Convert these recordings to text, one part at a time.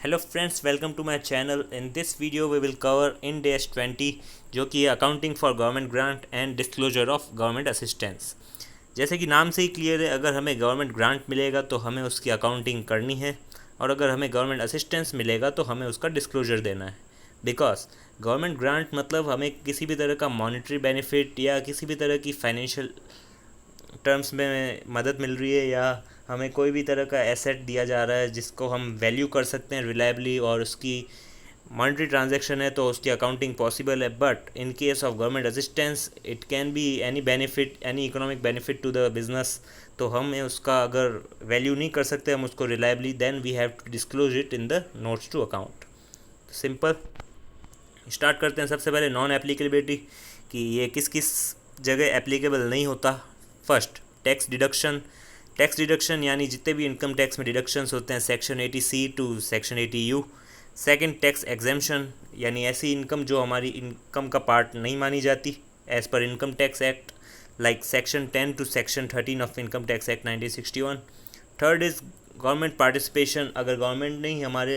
Hello friends, welcome to my channel. In this video we will cover Ind AS 20 जो कि accounting for government grant and disclosure of government assistance. जैसे कि नाम से ही clear है, अगर हमें गवर्नमेंट ग्रांट मिलेगा तो हमें उसकी अकाउंटिंग करनी है, और अगर हमें गवर्नमेंट असिस्टेंस मिलेगा तो हमें उसका डिस्क्लोजर देना है। बिकॉज गवर्नमेंट ग्रांट मतलब हमें किसी भी तरह का मॉनेटरी बेनिफिट या किसी भी तरह की फाइनेंशियल टर्म्स में मदद मिल रही है, या हमें कोई भी तरह का एसेट दिया जा रहा है जिसको हम वैल्यू कर सकते हैं रिलायबली, और उसकी मॉनेटरी ट्रांजैक्शन है तो उसकी अकाउंटिंग पॉसिबल है। But in case of government assistance it can be any benefit, any economic benefit to the business, तो हम उसका अगर वैल्यू नहीं कर सकते हम उसको reliably, then we have to disclose it in the notes to account. Simple. Start करते हैं सबसे पहले नॉन एप्लीकेबिलिटी, कि ये किस किस जगह एप्लीकेबल नहीं होता। First, tax deduction. Tax deduction यानी जितने भी इनकम टैक्स में डिडक्शंस होते हैं section 80C to section 80U। Second, tax exemption, यानी ऐसी इनकम जो हमारी इनकम का पार्ट नहीं मानी जाती as per income tax act, like section 10 to section 13 of income tax act 1961। Third is government participation. अगर गवर्नमेंट ने ही हमारे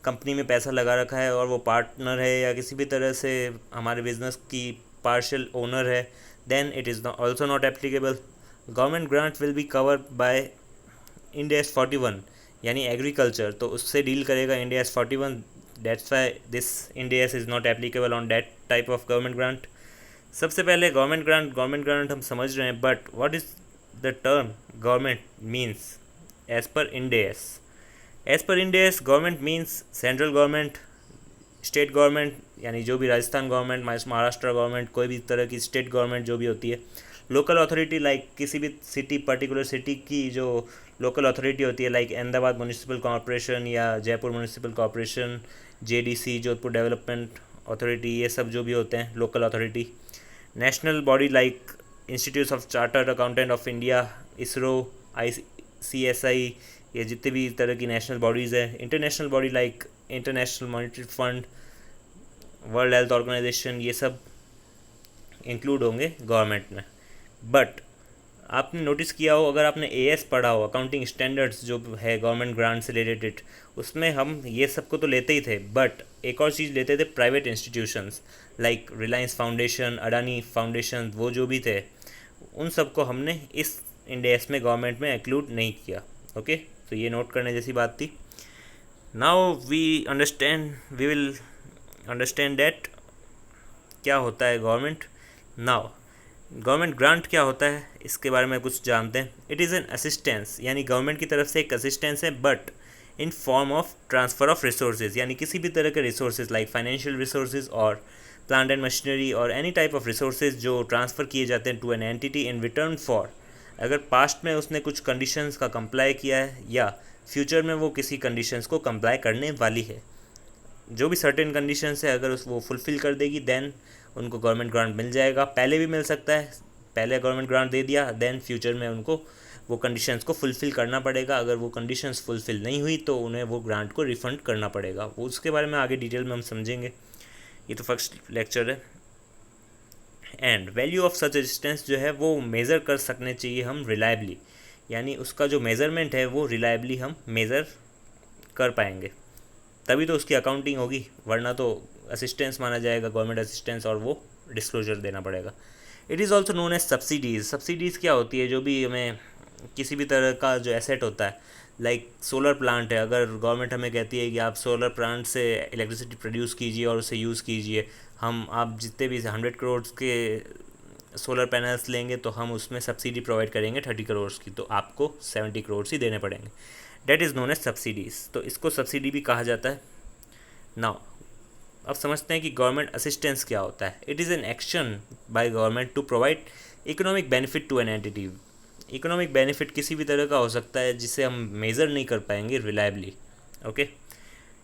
कंपनी में पैसा लगा रखा है और वो पार्टनर है या किसी भी तरह से हमारे बिजनेस की पार्शियल ओनर है, then it is also not applicable. Government grant will be covered by Ind AS 41 यानी एग्रीकल्चर, तो उससे डील करेगा Ind AS 41। That's why this Ind AS is not applicable on that type of government grant. सबसे पहले government grant हम समझ रहे हैं, but what is the term government means as per Ind AS? As per Ind AS government means central government, state government यानी जो भी Rajasthan government, Maharashtra government, कोई भी तरह की स्टेट गवर्नमेंट जो भी होती है, लोकल अथॉरिटी लाइक किसी भी सिटी, पर्टिकुलर सिटी की जो लोकल अथॉरिटी होती है, लाइक अहमदाबाद म्यूनिसिपल कॉरपोरेशन या Jaipur municipal corporation, JDC Jodhpur development authority, ये सब जो भी होते हैं local authority. National body like institute of chartered accountant of India, ISRO, ICSI, ये जितने भी तरह की नेशनल बॉडीज़ है। International body like international monetary fund, world health organization, ये सब इंक्लूड होंगे गवर्नमेंट में। बट आपने नोटिस किया हो, अगर आपने AS पढ़ा हो, अकाउंटिंग स्टैंडर्ड्स जो है गवर्नमेंट ग्रांट से रिलेटेड, उसमें हम ये सबको तो लेते ही थे, बट एक और चीज़ लेते थे, private institutions like Reliance foundation, Adani foundation, वो जो भी थे उन सबको हमने इस इंड AS में गवर्नमेंट में इंक्लूड नहीं किया। ओके, तो ये नोट करने जैसी बात थी। Now we will understand that क्या होता है गवर्नमेंट। नाउ गवर्नमेंट ग्रांट क्या होता है, इसके बारे में कुछ जानते हैं। इट इज़ एन असिस्टेंस, यानी गवर्नमेंट की तरफ से एक असिस्टेंस है, but in form of transfer of resources, यानी किसी भी तरह के रिसोर्सेज लाइक फाइनेंशियल रिसोर्सेज और प्लांट एंड मशीनरी और एनी टाइप ऑफ रिसोर्सेज जो ट्रांसफ़र किए जाते हैं to an entity in return for, अगर पास्ट में उसने कुछ कंडीशंस का कंप्लाई किया है या फ्यूचर में वो किसी कंडीशंस को कंप्लाई करने वाली है, जो भी सर्टेन कंडीशंस है अगर वो फुलफ़िल कर देगी, देन उनको गवर्नमेंट ग्रांट मिल जाएगा। पहले भी मिल सकता है, पहले गवर्नमेंट ग्रांट दे दिया, देन फ्यूचर में उनको वो कंडीशंस को फुलफ़िल करना पड़ेगा। अगर वो कंडीशंस फुलफ़िल नहीं हुई तो उन्हें वो ग्रांट को रिफ़ंड करना पड़ेगा। वो उसके बारे में आगे डिटेल में हम समझेंगे, ये तो फर्स्ट लेक्चर है। And value of such assistance जो है वो मेज़र कर सकने चाहिए हम रिलायबली, यानी उसका जो मेज़रमेंट है वो रिलायबली हम मेज़र कर पाएंगे, तभी तो उसकी अकाउंटिंग होगी, वरना तो असिस्टेंस माना जाएगा गवर्नमेंट असिस्टेंस और वो डिस्क्लोजर देना पड़ेगा। It is also known as subsidies. Subsidies क्या होती है, जो भी हमें किसी भी तरह का जो एसेट होता है, लाइक सोलर प्लांट है, अगर गवर्नमेंट हमें कहती है कि आप सोलर प्लांट से इलेक्ट्रिसिटी प्रोड्यूस कीजिए और उसे यूज़ कीजिए, आप जितने भी 100 करोड़ के सोलर पैनल्स लेंगे तो हम उसमें सब्सिडी प्रोवाइड करेंगे 30 करोड़ की, तो आपको 70 करोड़ ही देने पड़ेंगे। That is known as subsidies, तो इसको सब्सिडी भी कहा जाता है। नाउ अब समझते हैं कि गवर्नमेंट असिस्टेंस क्या होता है। It is an action by government to provide economic benefit to an entity. Economic benefit किसी भी तरह का हो सकता है जिसे हम मेज़र नहीं कर पाएंगे reliably. Okay,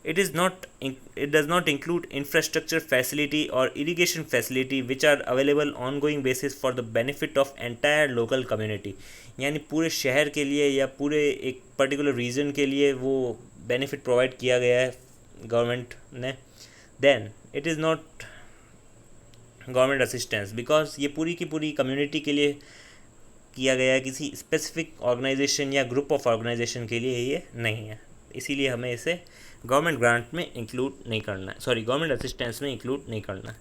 it does not include infrastructure facility और irrigation facility which are available on going basis for the benefit of entire local community, यानी पूरे शहर के लिए या पूरे एक पर्टिकुलर रीजन के लिए वो बेनिफिट प्रोवाइड किया गया है गवर्नमेंट ने, then it is not government assistance, because ये पूरी की पूरी कम्युनिटी के लिए किया गया है, किसी स्पेसिफिक ऑर्गेनाइजेशन या ग्रुप ऑफ ऑर्गेनाइजेशन के लिए ये नहीं है, इसीलिए हमें इसे गवर्नमेंट ग्रांट में इंक्लूड नहीं करना है, सॉरी गवर्नमेंट असिस्टेंस में इंक्लूड नहीं करना है।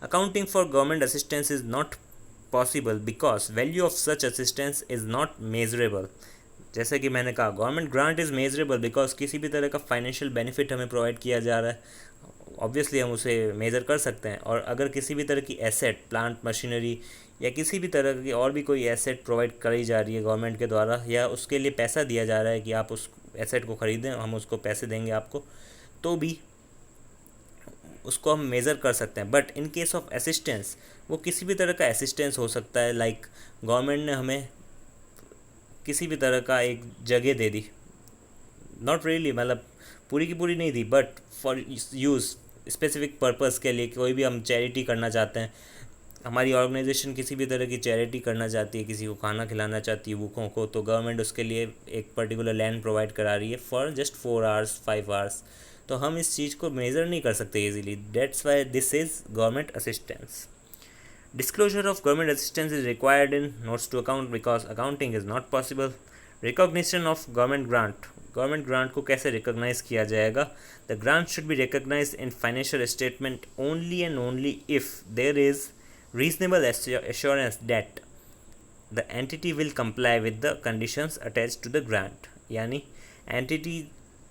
Accounting for government assistance is not possible because value of such assistance is not measurable. जैसे कि मैंने कहा, government grant is measurable because किसी भी तरह का फाइनेंशियल बेनिफिट हमें प्रोवाइड किया जा रहा है, ऑब्वियसली हम उसे मेज़र कर सकते हैं। और अगर किसी भी तरह की एसेट, प्लांट, मशीनरी या किसी भी तरह की और भी कोई एसेट प्रोवाइड करी जा रही है गवर्नमेंट के द्वारा, या उसके लिए पैसा दिया जा रहा है कि आप उस एसेट को ख़रीदें, हम उसको पैसे देंगे आपको, तो भी उसको हम मेज़र कर सकते हैं। But in case of assistance, वो किसी भी तरह का असिस्टेंस हो सकता है, लाइक गवर्नमेंट ने हमें किसी भी तरह का एक जगह दे दी, नॉट रियली मतलब पूरी की पूरी नहीं दी, but for use specific purpose के लिए, कोई भी हम चैरिटी करना चाहते हैं, हमारी ऑर्गेनाइजेशन किसी भी तरह की चैरिटी करना चाहती है, किसी को खाना खिलाना चाहती है भूखों को, तो गवर्नमेंट उसके लिए एक पर्टिकुलर लैंड प्रोवाइड करा रही है फॉर जस्ट 4 आवर्स 5 आवर्स, तो हम इस चीज़ को मेज़र नहीं कर सकते easily. That's why this is government assistance. Disclosure of government assistance is required in notes to account because accounting is not possible. Recognition of government grant. Government grant को कैसे recognize किया जाएगा? The grant should be recognize in financial statement only and only if there is reasonable assurance that the entity will comply with the conditions attach to the grant. यानी entity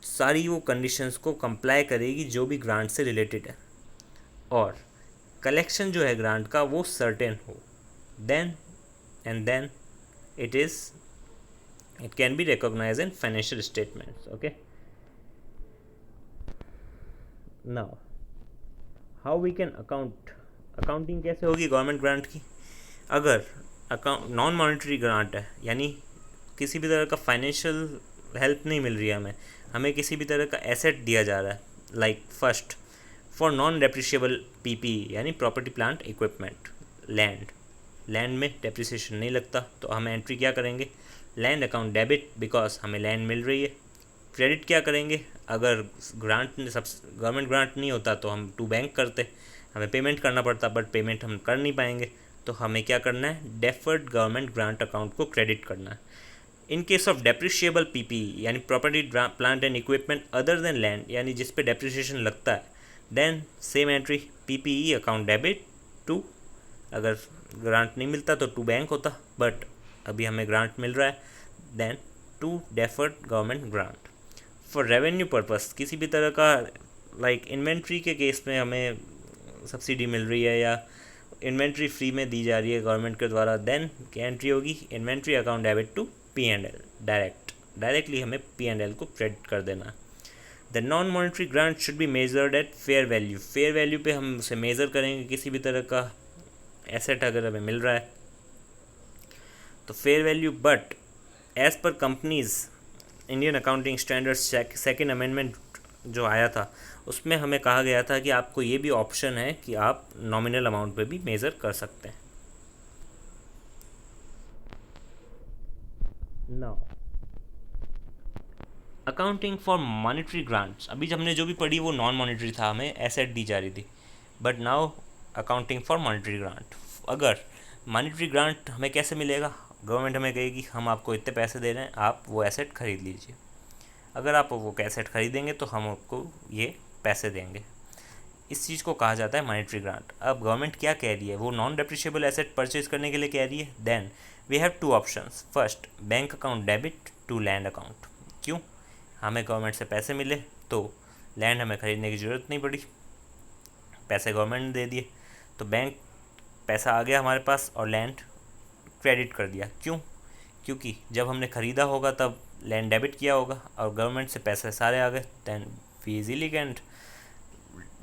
सारी वो conditions को comply करेगी जो भी grant से related है, और कलेक्शन जो है ग्रांट का वो सर्टेन हो, then it can be recognized in financial statements. Okay, now how we can accounting कैसे होगी गवर्नमेंट ग्रांट की? अगर अकाउंट नॉन मॉनेटरी ग्रांट है, यानी किसी भी तरह का फाइनेंशियल हेल्प नहीं मिल रही है हमें किसी भी तरह का एसेट दिया जा रहा है, like first for non depreciable PP यानी प्रॉपर्टी प्लांट इक्विपमेंट, लैंड में डेप्रिसिएशन नहीं लगता, तो हम एंट्री क्या करेंगे? लैंड अकाउंट डेबिट, बिकॉज हमें लैंड मिल रही है। क्रेडिट क्या करेंगे? अगर गवर्नमेंट ग्रांट नहीं होता तो हम टू बैंक करते, हमें पेमेंट करना पड़ता, बट पेमेंट हम कर नहीं पाएंगे, तो हमें क्या करना है? डेफर्ड गवर्नमेंट ग्रांट अकाउंट को क्रेडिट करना है। In case of depreciable PP यानी property plant and equipment other than land, यानी जिस पे डेप्रिसिएशन लगता है, then same entry PPE account debit to, अगर ग्रांट नहीं मिलता तो टू बैंक होता, बट अभी हमें ग्रांट मिल रहा है, then to deferred government grant. For revenue purpose, किसी भी तरह का लाइक इन्वेंट्री के केस में हमें सब्सिडी मिल रही है या इन्वेंट्री फ्री में दी जा रही है गवर्नमेंट के द्वारा, देन क्या एंट्री होगी? Inventory account debit to P&L, directly हमें P&L को क्रेडिट कर देना है। The non monetary grant should be measured at fair value, fair value पे हम उसे मेज़र करेंगे, किसी भी तरह का एसेट अगर हमें मिल रहा है तो fair value, but as per companies Indian accounting standards second amendment जो आया था, उसमें हमें कहा गया था कि आपको ये भी ऑप्शन है कि आप नॉमिनल अमाउंट पे भी मेज़र कर सकते हैं। Now accounting for monetary grants, अभी हमने जो भी पढ़ी वो नॉन मॉनेटरी था, हमें एसेट दी जा रही थी, but now accounting for monetary grant. अगर मॉनेटरी ग्रांट हमें कैसे मिलेगा? गवर्नमेंट हमें कहेगी हम आपको इतने पैसे दे रहे हैं, आप वो एसेट खरीद लीजिए। अगर आप वो एसेट खरीदेंगे तो हम आपको ये पैसे देंगे, इस चीज़ को कहा जाता है मॉनेटरी ग्रांट। अब गवर्नमेंट क्या कह रही है? वो नॉन डेप्रिशिएबल एसेट परचेज करने के लिए कह रही है, then we have two options, first bank account debit to land account. क्यों? हमें गवर्नमेंट से पैसे मिले तो लैंड हमें ख़रीदने की ज़रूरत नहीं पड़ी, पैसे गवर्नमेंट ने दे दिए, तो बैंक पैसा आ गया हमारे पास और लैंड क्रेडिट कर दिया। क्यों? क्योंकि जब हमने ख़रीदा होगा तब लैंड डेबिट किया होगा और गवर्नमेंट से पैसे सारे आ गए, then we easily can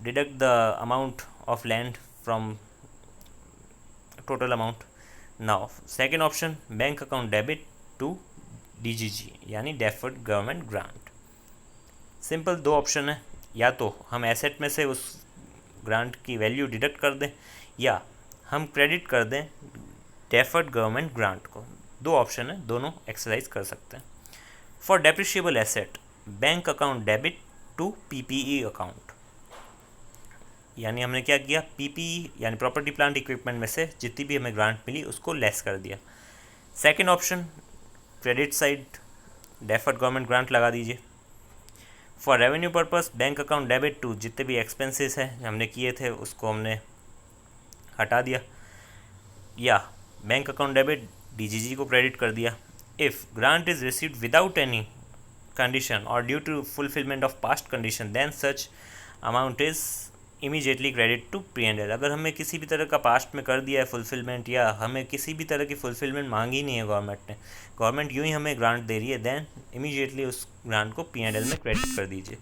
deduct the amount of land from total amount. Now second option, bank account debit to DGG यानी डेफर्ड गवर्नमेंट ग्रांट। सिंपल दो ऑप्शन है, या तो हम एसेट में से उस ग्रांट की वैल्यू डिडक्ट कर दें या हम क्रेडिट कर दें डेफर्ड गवर्नमेंट ग्रांट को। दो ऑप्शन है, दोनों एक्सरसाइज कर सकते हैं। For depreciable asset, bank account debit to PPE account, यानी हमने क्या किया? PPE यानी प्रॉपर्टी प्लांट इक्विपमेंट में से जितनी भी हमें ग्रांट मिली उसको लेस कर दिया। Second option, credit side deferred government grant लगा दीजिए। For revenue purpose bank account debit to, जितने भी एक्सपेंसेस हैं हमने किए थे उसको हमने हटा दिया, या बैंक अकाउंट डेबिट डीजीजी को क्रेडिट कर दिया। If grant is received without any condition और due to fulfilment of past condition then such amount is immediately credit to P&L। अगर हमें किसी भी तरह का पास्ट में कर दिया है फुलफिलमेंट, या हमें किसी भी तरह की फुलफिलमेंट मांगी नहीं है गवर्नमेंट ने, गवर्नमेंट यूँ ही हमें ग्रांट दे रही है, देन इमीडिएटली उस ग्रांट को P&L में क्रेडिट कर दीजिए।